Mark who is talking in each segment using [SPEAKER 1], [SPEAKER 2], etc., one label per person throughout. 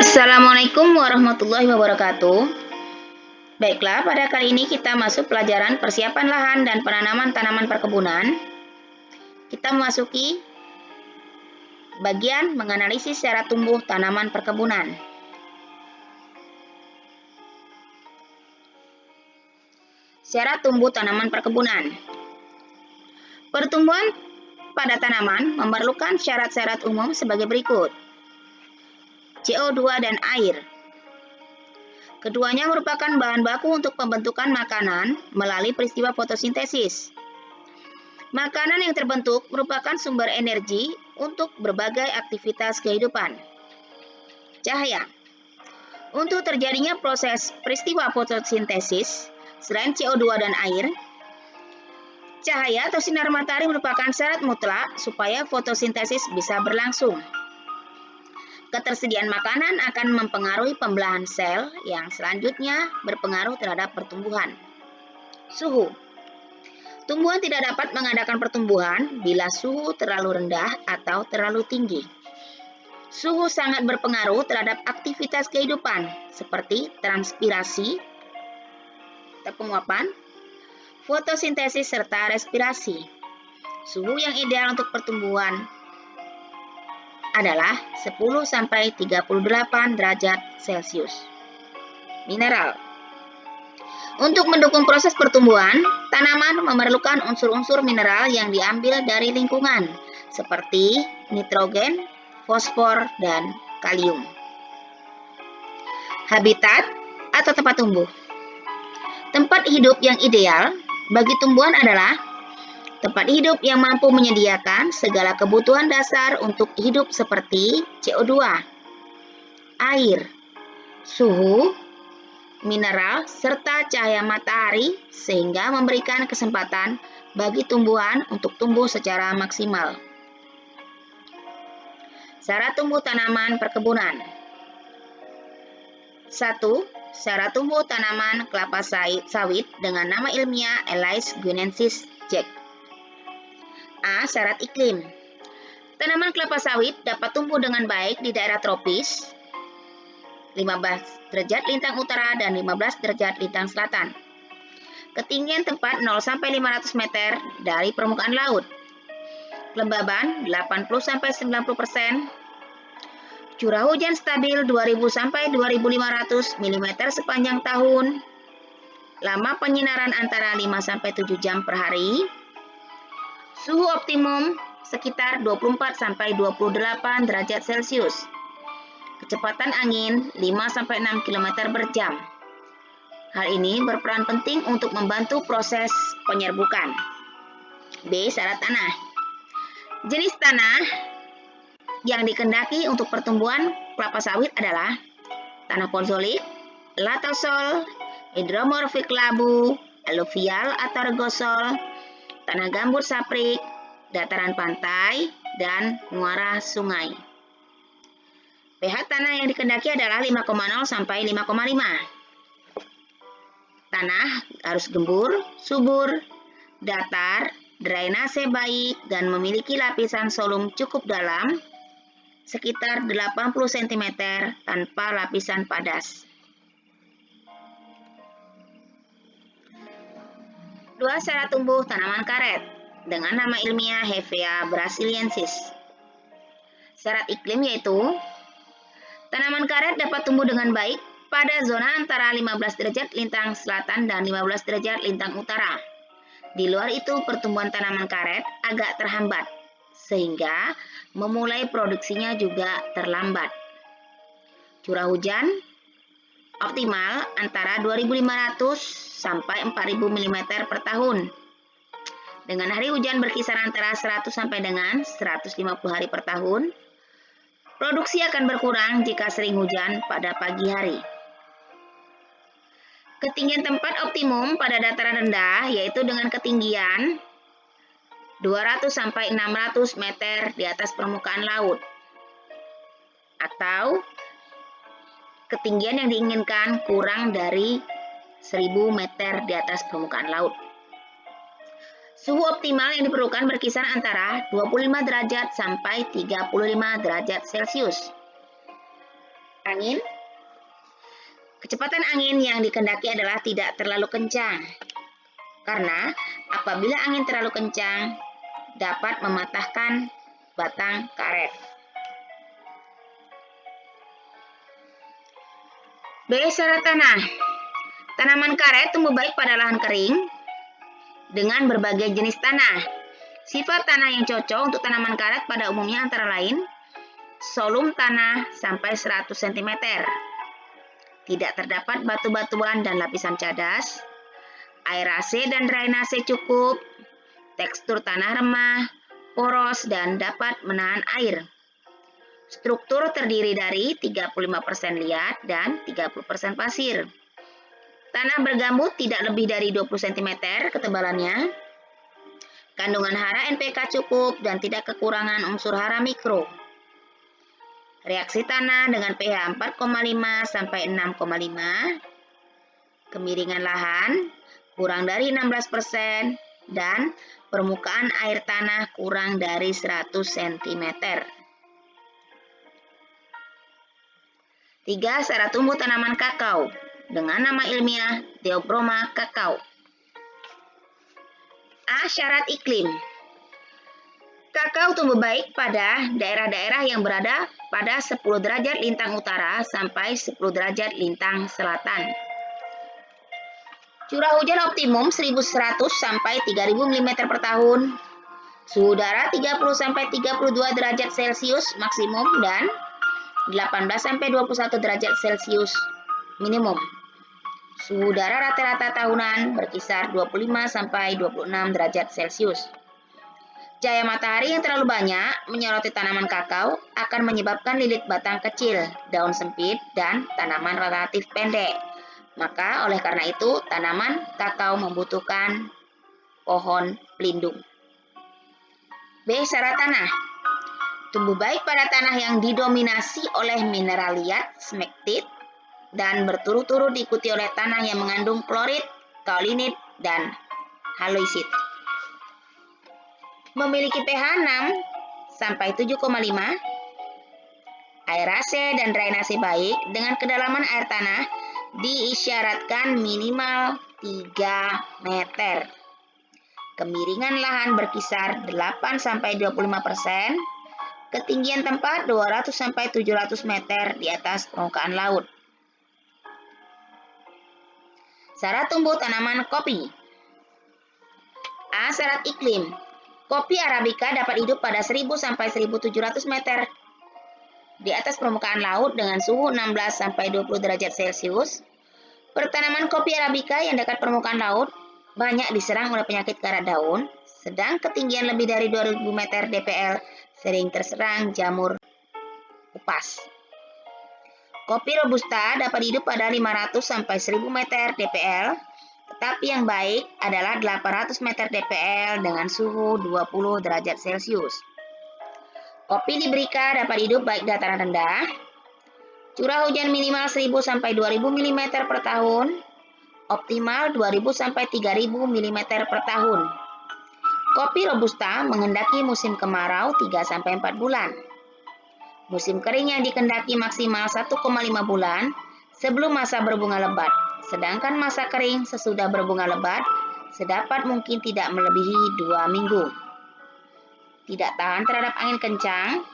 [SPEAKER 1] Assalamualaikum warahmatullahi wabarakatuh. Baiklah, pada kali ini kita masuk pelajaran persiapan lahan dan penanaman tanaman perkebunan. Kita memasuki bagian menganalisis secara tumbuh tanaman perkebunan. Secara tumbuh tanaman perkebunan. Pertumbuhan pada tanaman memerlukan syarat-syarat umum sebagai berikut. CO2 dan air. Keduanya merupakan bahan baku untuk pembentukan makanan melalui peristiwa fotosintesis. Makanan yang terbentuk merupakan sumber energi untuk berbagai aktivitas kehidupan. Cahaya. Untuk terjadinya proses peristiwa fotosintesis, selain CO2 dan air, cahaya atau sinar matahari merupakan syarat mutlak supaya fotosintesis bisa berlangsung. Ketersediaan makanan akan mempengaruhi pembelahan sel yang selanjutnya berpengaruh terhadap pertumbuhan. Suhu. Tumbuhan tidak dapat mengadakan pertumbuhan bila suhu terlalu rendah atau terlalu tinggi. Suhu sangat berpengaruh terhadap aktivitas kehidupan seperti transpirasi, penguapan, fotosintesis, serta respirasi. Suhu yang ideal untuk pertumbuhan adalah 10-38 derajat Celcius. Mineral. Untuk mendukung proses pertumbuhan, tanaman memerlukan unsur-unsur mineral yang diambil dari lingkungan, seperti nitrogen, fosfor, dan kalium. Habitat atau tempat tumbuh. Tempat hidup yang ideal bagi tumbuhan adalah tempat hidup yang mampu menyediakan segala kebutuhan dasar untuk hidup seperti CO2, air, suhu, mineral, serta cahaya matahari sehingga memberikan kesempatan bagi tumbuhan untuk tumbuh secara maksimal. Syarat tumbuh tanaman perkebunan. 1. Syarat tumbuh tanaman kelapa sawit dengan nama ilmiah Elais guinensis Jack. A. Syarat iklim. Tanaman kelapa sawit dapat tumbuh dengan baik di daerah tropis 15 derajat lintang utara dan 15 derajat lintang selatan. Ketinggian tempat 0-500 meter dari permukaan laut. Kelembaban 80-90%. Curah hujan stabil 2000-2500 mm sepanjang tahun. Lama penyinaran antara 5-7 jam per hari. Suhu optimum sekitar 24-28 derajat Celcius. Kecepatan angin 5-6 km per jam. Hal ini berperan penting untuk membantu proses penyerbukan. B. Syarat tanah. Jenis tanah yang dikehendaki untuk pertumbuhan kelapa sawit adalah tanah pozolit, latosol, hidromorfik labu, aluvial atau regosol, tanah gambut saprik, dataran pantai, dan muara sungai. pH tanah yang dikehendaki adalah 5,0 sampai 5,5. Tanah harus gembur, subur, datar, drainase baik, dan memiliki lapisan solum cukup dalam, sekitar 80 cm tanpa lapisan padas. 2. Syarat tumbuh tanaman karet dengan nama ilmiah Hevea brasiliensis. Syarat iklim yaitu tanaman karet dapat tumbuh dengan baik pada zona antara 15 derajat lintang selatan dan 15 derajat lintang utara. Di luar itu, pertumbuhan tanaman karet agak terhambat, sehingga memulai produksinya juga terlambat. Curah hujan optimal antara 2.500 sampai 4.000 mm per tahun. Dengan hari hujan berkisar antara 100 sampai dengan 150 hari per tahun. Produksi akan berkurang jika sering hujan pada pagi hari. Ketinggian tempat optimum pada dataran rendah yaitu dengan ketinggian 200 sampai 600 meter di atas permukaan laut. Atau ketinggian yang diinginkan kurang dari 1000 meter di atas permukaan laut. Suhu optimal yang diperlukan berkisar antara 25 derajat sampai 35 derajat Celcius. Angin. Kecepatan angin yang dikehendaki adalah tidak terlalu kencang. Karena apabila angin terlalu kencang dapat mematahkan batang karet. B. Syarat tanah. Tanaman karet tumbuh baik pada lahan kering dengan berbagai jenis tanah. Sifat tanah yang cocok untuk tanaman karet pada umumnya antara lain solum tanah sampai 100 cm. Tidak terdapat batu-batuan dan lapisan cadas. Aerasi dan drainase cukup. Tekstur tanah remah, poros dan dapat menahan air. Struktur terdiri dari 35% liat dan 30% pasir. Tanah bergambut tidak lebih dari 20 cm ketebalannya. Kandungan hara NPK cukup dan tidak kekurangan unsur hara mikro. Reaksi tanah dengan pH 4,5 sampai 6,5. Kemiringan lahan kurang dari 16% dan permukaan air tanah kurang dari 100 cm. 3. Syarat tumbuh tanaman kakao dengan nama ilmiah Theobroma cacao. A. Syarat iklim. Kakao tumbuh baik pada daerah-daerah yang berada pada 10 derajat lintang utara sampai 10 derajat lintang selatan. Curah hujan optimum 1100 sampai 3000 mm per tahun. Suhu udara 30 sampai 32 derajat Celcius maksimum dan 18 sampai 21 derajat Celcius minimum. Suhu udara rata-rata tahunan berkisar 25 sampai 26 derajat Celcius. Cahaya matahari yang terlalu banyak menyoroti tanaman kakao akan menyebabkan lilit batang kecil, daun sempit, dan tanaman relatif pendek. Maka oleh karena itu tanaman kakao membutuhkan pohon pelindung. B. Syarat tanah. Tumbuh baik pada tanah yang didominasi oleh mineral liat, smektit, dan berturut-turut diikuti oleh tanah yang mengandung klorid, kaolinit, dan haloisit. Memiliki pH 6 sampai 7,5, aerasi dan drainase baik dengan kedalaman air tanah diisyaratkan minimal 3 meter. Kemiringan lahan berkisar 8 sampai 25%, ketinggian tempat 200 sampai 700 meter di atas permukaan laut. Syarat tumbuh tanaman kopi. A. Syarat iklim. Kopi Arabica dapat hidup pada 1000 sampai 1700 meter di atas permukaan laut dengan suhu 16 sampai 20 derajat Celcius. Pertanaman kopi Arabica yang dekat permukaan laut banyak diserang oleh penyakit karat daun, sedang ketinggian lebih dari 2000 meter dpl sering terserang jamur upas. Kopi Robusta dapat hidup pada 500 sampai 1000 meter dpl, tetapi yang baik adalah 800 meter dpl dengan suhu 20 derajat Celcius. Kopi Liberica dapat hidup baik dataran rendah. Curah hujan minimal 1000 sampai 2000 mm per tahun, optimal 2000 sampai 3000 mm per tahun. Kopi Robusta menghendaki musim kemarau 3 sampai 4 bulan. Musim kering yang dikehendaki maksimal 1,5 bulan sebelum masa berbunga lebat, sedangkan masa kering sesudah berbunga lebat sedapat mungkin tidak melebihi 2 minggu. Tidak tahan terhadap angin kencang.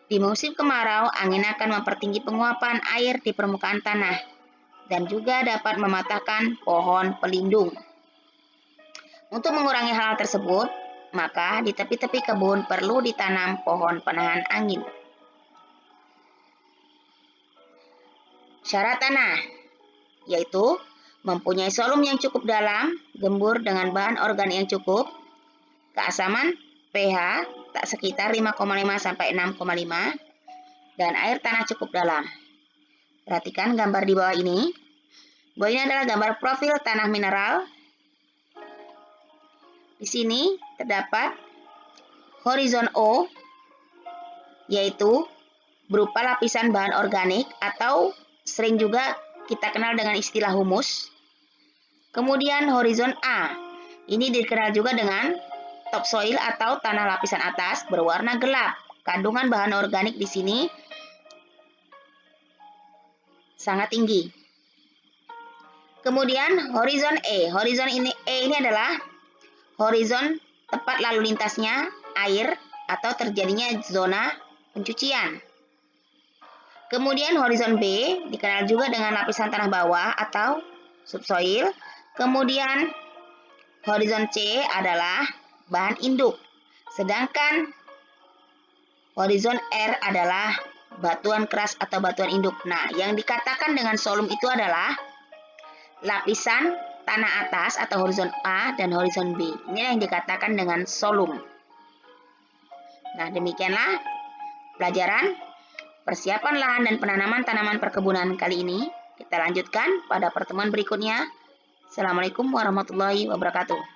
[SPEAKER 1] Di musim kemarau, angin akan mempertinggi penguapan air di permukaan tanah dan juga dapat mematahkan pohon pelindung. Untuk mengurangi hal tersebut, maka di tepi-tepi kebun perlu ditanam pohon penahan angin. Syarat tanah, yaitu mempunyai solum yang cukup dalam, gembur dengan bahan organik yang cukup, keasaman pH tak sekitar 5,5 sampai 6,5, dan air tanah cukup dalam. Perhatikan gambar di bawah ini. Bahwa ini adalah gambar profil tanah mineral. Di sini terdapat horizon O, yaitu berupa lapisan bahan organik atau sering juga kita kenal dengan istilah humus. Kemudian horizon A, ini dikenal juga dengan topsoil atau tanah lapisan atas berwarna gelap. Kandungan bahan organik di sini sangat tinggi. Kemudian horizon E. Horizon E ini adalah horizon tempat lalu lintasnya air atau terjadinya zona pencucian. Kemudian horizon B dikenal juga dengan lapisan tanah bawah atau subsoil. Kemudian horizon C adalah bahan induk. Sedangkan horizon R adalah batuan keras atau batuan induk. Nah, yang dikatakan dengan solum itu adalah lapisan tanah atas atau horizon A dan horizon B. Ini yang dikatakan dengan solum. Nah, demikianlah pelajaran persiapan lahan dan penanaman tanaman perkebunan kali ini. Kita lanjutkan pada pertemuan berikutnya. Assalamualaikum warahmatullahi wabarakatuh.